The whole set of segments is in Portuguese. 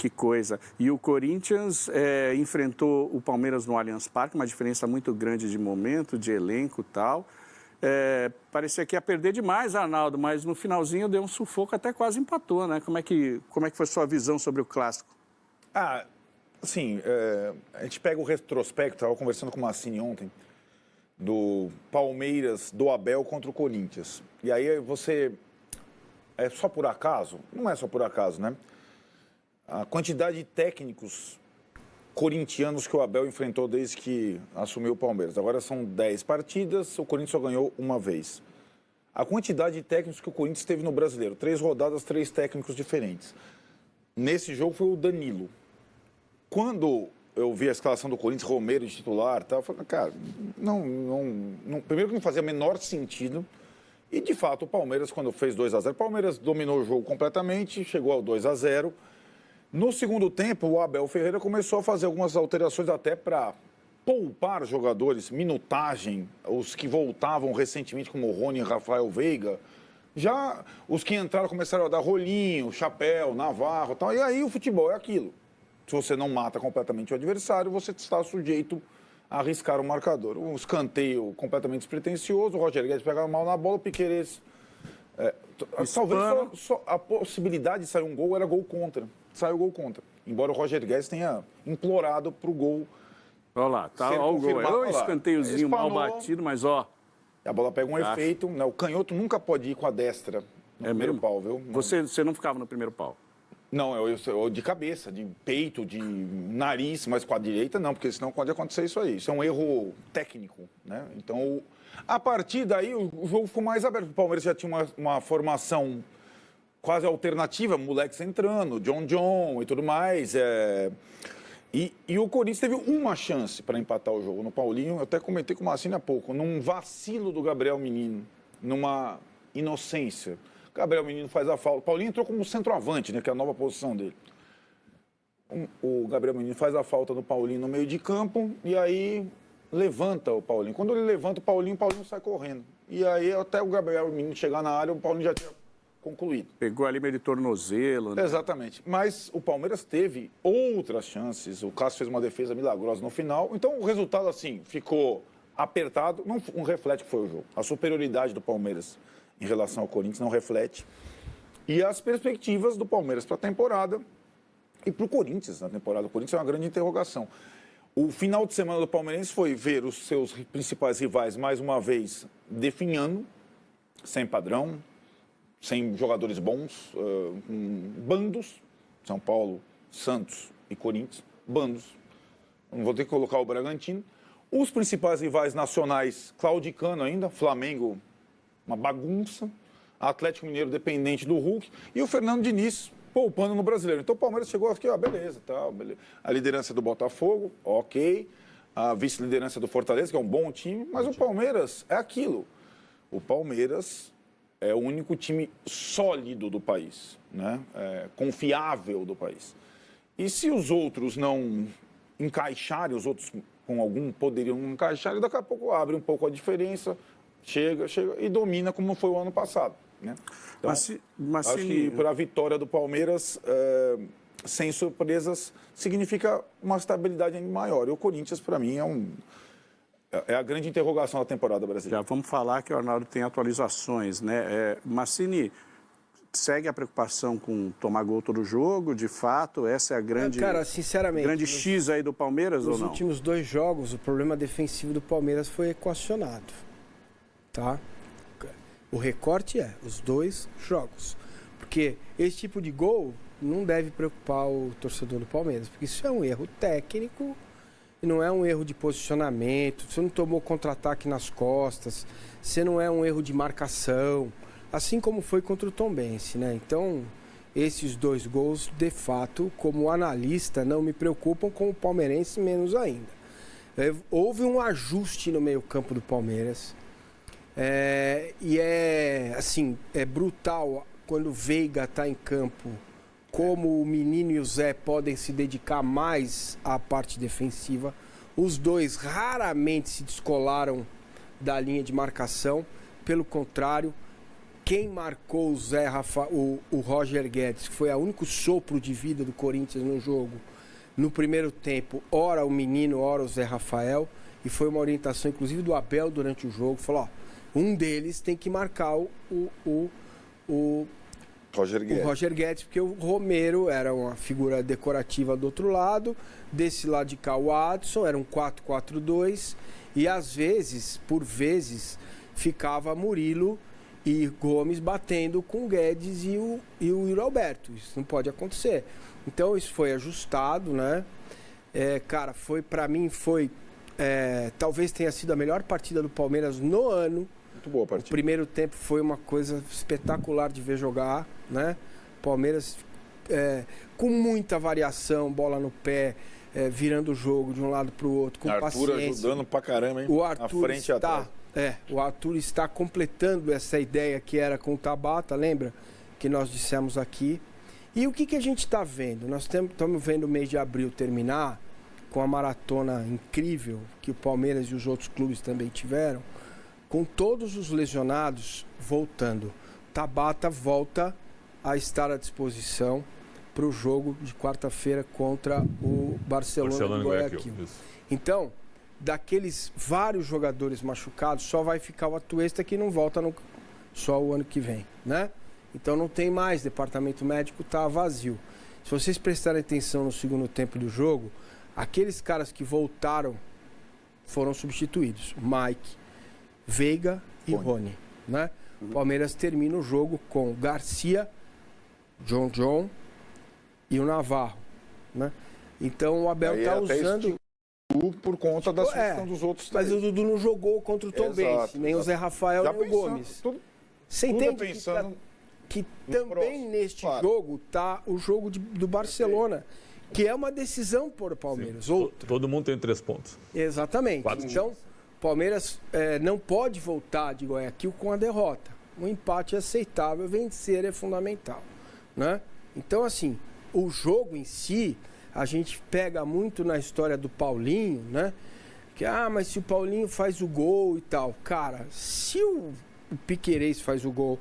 Que coisa. E o Corinthians enfrentou o Palmeiras no Allianz Parque, uma diferença muito grande de momento, de elenco e tal. Parecia que ia perder demais, Arnaldo, mas no finalzinho deu um sufoco, até quase empatou, né? Como é que foi sua visão sobre o clássico? Assim, a gente pega o retrospecto, estava conversando com o Massini ontem, do Palmeiras, do Abel contra o Corinthians. E aí você... É só por acaso? Não é só por acaso, né? A quantidade de técnicos corintianos que o Abel enfrentou desde que assumiu o Palmeiras. Agora são 10 partidas, o Corinthians só ganhou uma vez. A quantidade de técnicos que o Corinthians teve no Brasileiro. 3 rodadas, 3 técnicos diferentes. Nesse jogo foi o Danilo. Quando eu vi a escalação do Corinthians, Romero de titular, eu falei, cara, primeiro que não fazia o menor sentido. E, de fato, o Palmeiras, quando fez 2-0, o Palmeiras dominou o jogo completamente, chegou ao 2-0. No segundo tempo, o Abel Ferreira começou a fazer algumas alterações até para poupar jogadores, minutagem, os que voltavam recentemente, como o Rony e Rafael Veiga. Já os que entraram começaram a dar rolinho, chapéu, Navarro e tal. E aí o futebol é aquilo. Se você não mata completamente o adversário, você está sujeito a arriscar o marcador. Um escanteio completamente despretensioso, o Roger Guedes pegava mal na bola, o Piquerez... talvez só a possibilidade de sair um gol era gol contra. Saiu gol contra. Embora o Roger Guedes tenha implorado para o gol. Olha lá, olha o gol. É um escanteiozinho mal batido, mas ó... A bola pega um efeito, né? O canhoto nunca pode ir com a destra no primeiro pau, viu? Você não ficava no primeiro pau? Não, eu de cabeça, de peito, de nariz, mas com a direita não, porque senão pode acontecer isso aí. Isso é um erro técnico, né? Então, a partir daí, o jogo ficou mais aberto. O Palmeiras já tinha uma formação quase alternativa, moleques entrando, John e tudo mais. E o Corinthians teve uma chance para empatar o jogo no Paulinho. Eu até comentei com o Massini há pouco, num vacilo do Gabriel Menino, numa inocência. Gabriel Menino faz a falta. O Paulinho entrou como centroavante, né, que é a nova posição dele. O Gabriel Menino faz a falta no Paulinho no meio de campo e aí levanta o Paulinho. Quando ele levanta o Paulinho sai correndo. E aí até o Gabriel Menino chegar na área, o Paulinho já tinha concluído. Pegou ali meio de tornozelo, né? Exatamente. Mas o Palmeiras teve outras chances. O Cássio fez uma defesa milagrosa no final. Então o resultado, assim, ficou apertado. Não reflete o que foi o jogo. A superioridade do Palmeiras em relação ao Corinthians não reflete. E as perspectivas do Palmeiras para a temporada e para o Corinthians na temporada. O Corinthians é uma grande interrogação. O final de semana do Palmeirense foi ver os seus principais rivais, mais uma vez, definhando, sem padrão, sem jogadores bons, bandos, São Paulo, Santos e Corinthians, bandos. Não vou ter que colocar o Bragantino. Os principais rivais nacionais, claudicando ainda, Flamengo, uma bagunça, Atlético Mineiro dependente do Hulk e o Fernando Diniz poupando no Brasileiro. Então o Palmeiras chegou aqui, beleza. A liderança do Botafogo, ok. A vice-liderança do Fortaleza, que é um bom time, mas o Palmeiras é aquilo. O Palmeiras é o único time sólido do país, né? Confiável do país. E se os outros não encaixarem, os outros com algum poderiam encaixar, e daqui a pouco abre um pouco a diferença, chega e domina como foi o ano passado, né? Então, acho que para a vitória do Palmeiras, sem surpresas, significa uma estabilidade ainda maior. E o Corinthians, para mim, é a grande interrogação da temporada brasileira. Já vamos falar que o Arnaldo tem atualizações, né? Massini, segue a preocupação com tomar gol todo jogo, de fato? Essa é a grande... Cara, sinceramente... Grande X aí do Palmeiras ou não? Nos últimos 2 jogos, o problema defensivo do Palmeiras foi equacionado, tá? O recorte é os 2 jogos. Porque esse tipo de gol não deve preocupar o torcedor do Palmeiras, porque isso é um erro técnico e não é um erro de posicionamento, você não tomou contra-ataque nas costas, você não é um erro de marcação, assim como foi contra o Tombense, né? Então, esses 2 gols, de fato, como analista, não me preocupam, como palmeirense, menos ainda. Houve um ajuste no meio-campo do Palmeiras, e é brutal quando o Veiga está em campo, como o Menino e o Zé podem se dedicar mais à parte defensiva. Os 2 raramente se descolaram da linha de marcação, pelo contrário, quem marcou o Roger Guedes, que foi o único sopro de vida do Corinthians no jogo, no primeiro tempo, ora o menino, ora o Zé Rafael, e foi uma orientação, inclusive, do Abel durante o jogo, falou, ó, um deles tem que marcar o Roger Guedes, porque o Romero era uma figura decorativa do outro lado, desse lado de cá o Adson, era um 4-4-2, e às vezes, por vezes, ficava Murilo e Gomes batendo com o Guedes e o Yuri Alberto. Isso não pode acontecer. Então isso foi ajustado, né? Cara, para mim foi talvez tenha sido a melhor partida do Palmeiras no ano. Muito boa partida. O primeiro tempo foi uma coisa espetacular de ver jogar, né? Palmeiras com muita variação, bola no pé, virando o jogo de um lado para o outro, com Arthur paciência. ajudando pra caramba, hein? O Arthur à frente e atrás. o Arthur está completando essa ideia que era com o Tabata, lembra? Que nós dissemos aqui. E o que a gente está vendo? Nós estamos vendo o mês de abril terminar com a maratona incrível que o Palmeiras e os outros clubes também tiveram, com todos os lesionados voltando. Tabata volta a estar à disposição para o jogo de quarta-feira contra o Barcelona de Guayaquil. Então, daqueles vários jogadores machucados, só vai ficar o Atuesta, que não volta só o ano que vem, né? Então não tem mais, departamento médico está vazio. Se vocês prestarem atenção no segundo tempo do jogo, aqueles caras que voltaram foram substituídos. Mike, Veiga e Rony, né? O Palmeiras termina o jogo com Garcia, John e o Navarro, né? Então o Abel está usando... Por conta da suspensão dos outros três. Mas o Dudu não jogou contra o Tom Benz, nem o Zé Rafael, nem o Gomes. Você entende que também neste jogo está o jogo do Barcelona, que é uma decisão para o Palmeiras. Todo mundo tem 3 pontos. Exatamente. Então, o Palmeiras não pode voltar de Guayaquil com a derrota. Um empate é aceitável, vencer é fundamental, né? Então, assim, o jogo em si, a gente pega muito na história do Paulinho, né? Que, mas se o Paulinho faz o gol e tal. Cara, se o Piquerez faz o gol,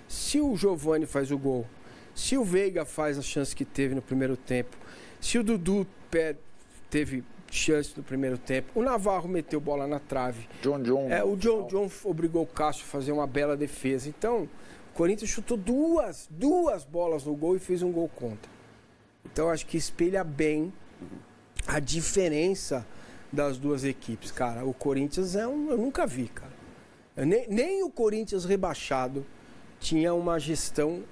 se o Giovani faz o gol, se o Veiga faz a chance que teve no primeiro tempo, se o Dudu teve chance no primeiro tempo, o Navarro meteu bola na trave. O John obrigou o Cássio a fazer uma bela defesa. Então, o Corinthians chutou duas bolas no gol e fez um gol contra. Então, acho que espelha bem a diferença das duas equipes, cara. O Corinthians eu nunca vi, cara. Nem o Corinthians rebaixado tinha uma gestão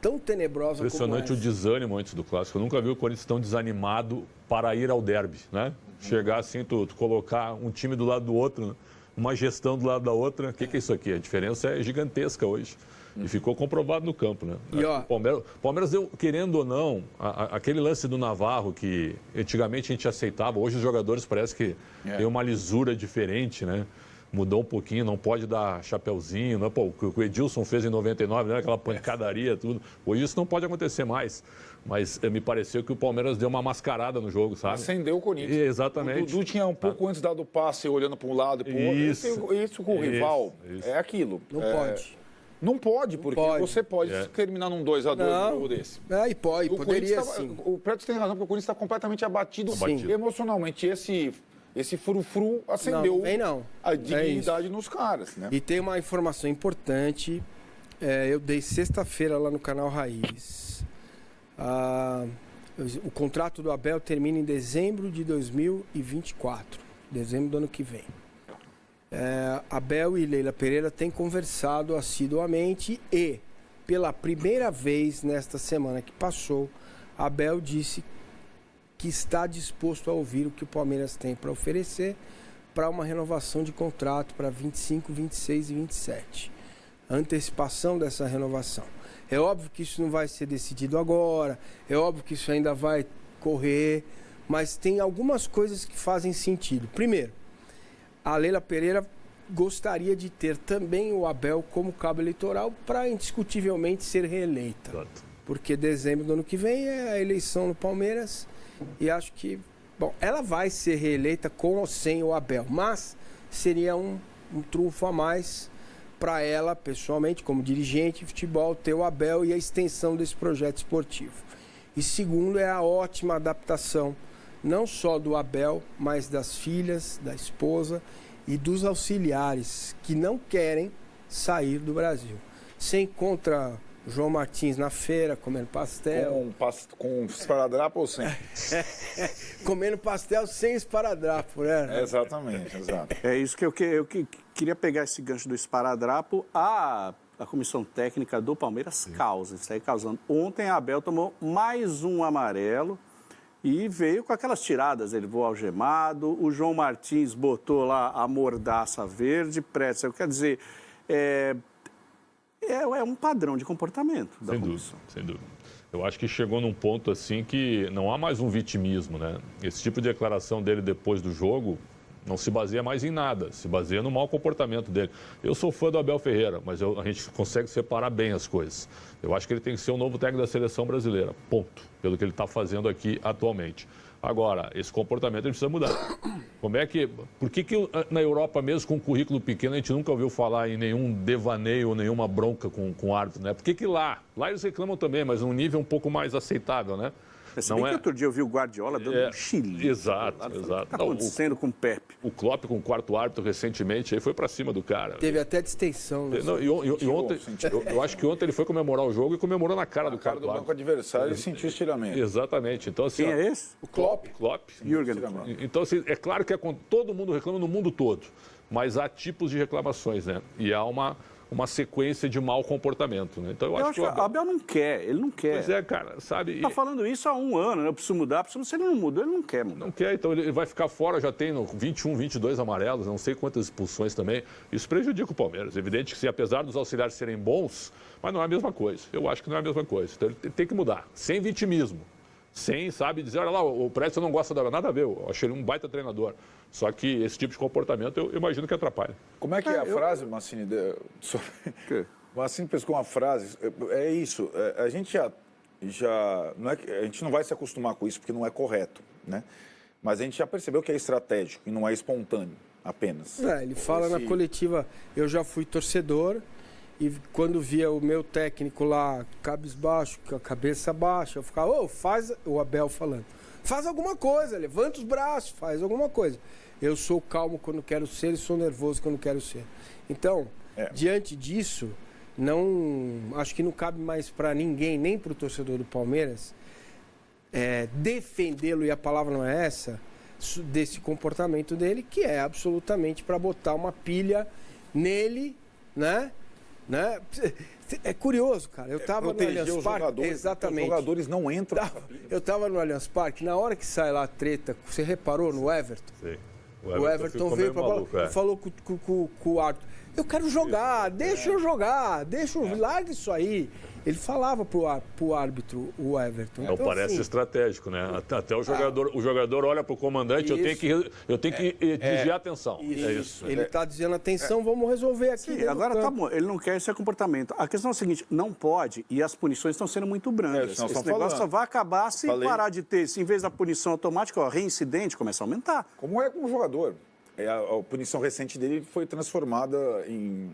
tão tenebrosa como essa. Impressionante o desânimo antes do Clássico. Eu nunca vi o Corinthians tão desanimado para ir ao derby, né? Chegar assim, tu colocar um time do lado do outro, né? Uma gestão do lado da outra. O que é isso aqui? A diferença é gigantesca hoje. E ficou comprovado no campo, né? E, ó, o Palmeiras deu, querendo ou não, aquele lance do Navarro que antigamente a gente aceitava, hoje os jogadores parece que tem uma lisura diferente, né? Mudou um pouquinho, não pode dar chapeuzinho, né? Pô, o que o Edilson fez em 99, né? Aquela pancadaria, tudo. Hoje isso não pode acontecer mais. Mas me pareceu que o Palmeiras deu uma mascarada no jogo, sabe? Acendeu o Corinthians. Exatamente. O Dudu tinha um pouco antes dado o passe, olhando para um lado e para o outro. Isso com o rival é aquilo. Não pode. Não pode, porque você pode terminar num 2-2 num jogo desse. E poderia sim. O Preto tem razão, porque o Corinthians está completamente abatido emocionalmente. Esse frufru acendeu a dignidade nos caras, né? E tem uma informação importante, eu dei sexta-feira lá no canal Raiz. O contrato do Abel termina em dezembro de 2024, dezembro do ano que vem. Abel e Leila Pereira têm conversado assiduamente e, pela primeira vez nesta semana que passou, Abel disse que está disposto a ouvir o que o Palmeiras tem para oferecer para uma renovação de contrato para 25, 26 e 27. A antecipação dessa renovação. É óbvio que isso não vai ser decidido agora, é óbvio que isso ainda vai correr, mas tem algumas coisas que fazem sentido. Primeiro, a Leila Pereira gostaria de ter também o Abel como cabo eleitoral para indiscutivelmente ser reeleita. Exato. Porque dezembro do ano que vem é a eleição no Palmeiras e acho que, ela vai ser reeleita com ou sem o Abel, mas seria um trunfo a mais para ela, pessoalmente, como dirigente de futebol, ter o Abel e a extensão desse projeto esportivo. E segundo, é a ótima adaptação, não só do Abel, mas das filhas, da esposa e dos auxiliares que não querem sair do Brasil. Você encontra João Martins na feira, comendo pastel. Com esparadrapo ou sem? Comendo pastel sem esparadrapo, né? Exatamente, exato. É isso que eu queria pegar esse gancho do esparadrapo. A comissão técnica do Palmeiras causa, isso aí causando. Ontem a Abel tomou mais um amarelo e veio com aquelas tiradas. Ele voou algemado, o João Martins botou lá a mordaça verde, Pretzel. Quer dizer, é um padrão de comportamento da comissão. Sem dúvida. Eu acho que chegou num ponto assim que não há mais um vitimismo, né? Esse tipo de declaração dele depois do jogo não se baseia mais em nada, se baseia no mau comportamento dele. Eu sou fã do Abel Ferreira, mas a gente consegue separar bem as coisas. Eu acho que ele tem que ser o novo técnico da seleção brasileira, ponto, pelo que ele está fazendo aqui atualmente. Agora, esse comportamento ele precisa mudar. Por que na Europa, mesmo com um currículo pequeno, a gente nunca ouviu falar em nenhum devaneio, nenhuma bronca com o árbitro, né? Por que lá eles reclamam também, mas num nível um pouco mais aceitável, né? Se bem que outro dia eu vi o Guardiola dando um chilique. Exato. O que está acontecendo com o Pepe? O Klopp, com o quarto árbitro recentemente, aí foi para cima do cara. Teve até distensão. Né? E ontem, eu acho que ontem ele foi comemorar o jogo e comemorou na cara do quarto árbitro. Do banco adversário e sentiu estiramento. Exatamente. Então, assim, quem é esse? O Klopp. Jürgen. Então, assim, é claro que todo mundo reclama no mundo todo, mas há tipos de reclamações, né? E há uma sequência de mau comportamento, né? Então, eu acho que o Abel não quer, ele não quer. Pois é, cara, sabe? Está falando isso há um ano, né? Eu preciso mudar, se ele não mudou, ele não quer mudar. Não quer, então ele vai ficar fora, já tem 21, 22 amarelos, não sei quantas expulsões também. Isso prejudica o Palmeiras. Evidente que, apesar dos auxiliares serem bons, mas não é a mesma coisa. Eu acho que não é a mesma coisa. Então ele tem que mudar, sem vitimismo. Sem, sabe, dizer, olha lá, o Pretzel não gosta da nada a ver, eu achei ele um baita treinador. Só que esse tipo de comportamento eu imagino que atrapalha. Como é que é a frase, Massini? Massini pescou uma frase, é isso, a gente já não é, a gente não vai se acostumar com isso porque não é correto, né? Mas a gente já percebeu que é estratégico e não é espontâneo apenas. Ele fala na coletiva, eu já fui torcedor e quando via o meu técnico lá cabisbaixo, com a cabeça baixa, eu ficava, o Abel falando, faz alguma coisa, levanta os braços, faz alguma coisa. Eu sou calmo quando quero ser e sou nervoso quando quero ser. Então, diante disso, acho que não cabe mais para ninguém, nem para o torcedor do Palmeiras, defendê-lo, e a palavra não é essa, desse comportamento dele, que é absolutamente para botar uma pilha nele, né? É curioso, cara. Eu estava no Allianz Parque. Exatamente. Os jogadores não entram. Eu estava no Allianz Parque, na hora que sai lá a treta, você reparou no Everton? Sim. O Everton veio para a bola e falou com o árbitro, eu quero jogar, deixa eu jogar, larga isso aí. Ele falava pro árbitro, o Everton. Então, parece assim, estratégico, né? Até o jogador olha pro comandante, eu tenho que desviar a atenção. É isso. Ele está dizendo, atenção, vamos resolver aqui. Sim, agora tá bom, ele não quer esse comportamento. A questão é a seguinte, não pode, e as punições estão sendo muito brandas. Esse negócio só vai acabar se parar de ter, se em vez da punição automática, reincidente, começa a aumentar. Como é com o jogador. A punição recente dele foi transformada em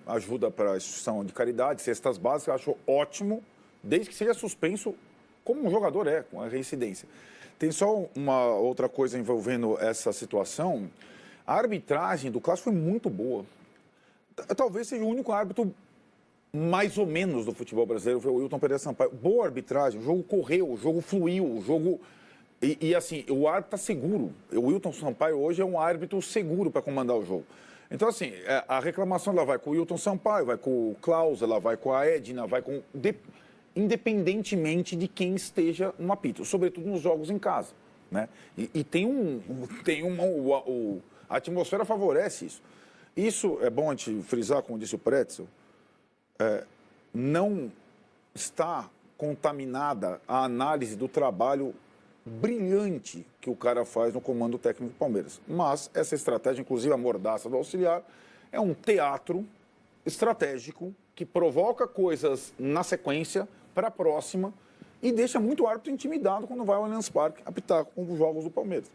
ajuda para a instituição de caridade, cestas básicas, eu acho ótimo, desde que seja suspenso, como um jogador com a reincidência. Tem só uma outra coisa envolvendo essa situação. A arbitragem do clássico foi muito boa. Talvez seja o único árbitro mais ou menos do futebol brasileiro, foi o Wilton Pereira Sampaio. Boa arbitragem, o jogo correu, o jogo fluiu, o jogo... E assim, o árbitro está seguro. O Wilton Sampaio hoje é um árbitro seguro para comandar o jogo. Então, assim, a reclamação ela vai com o Wilton Sampaio, vai com o Klaus, ela vai com a Edna, vai com... Independentemente de quem esteja no apito, sobretudo nos jogos em casa, né? E a atmosfera favorece isso. Isso é bom a gente frisar, como disse o Pretzel, não está contaminada a análise do trabalho brilhante que o cara faz no comando técnico do Palmeiras. Mas essa estratégia, inclusive a mordaça do auxiliar, é um teatro estratégico que provoca coisas na sequência para a próxima e deixa muito árbitro intimidado quando vai ao Allianz Parque apitar com os jogos do Palmeiras.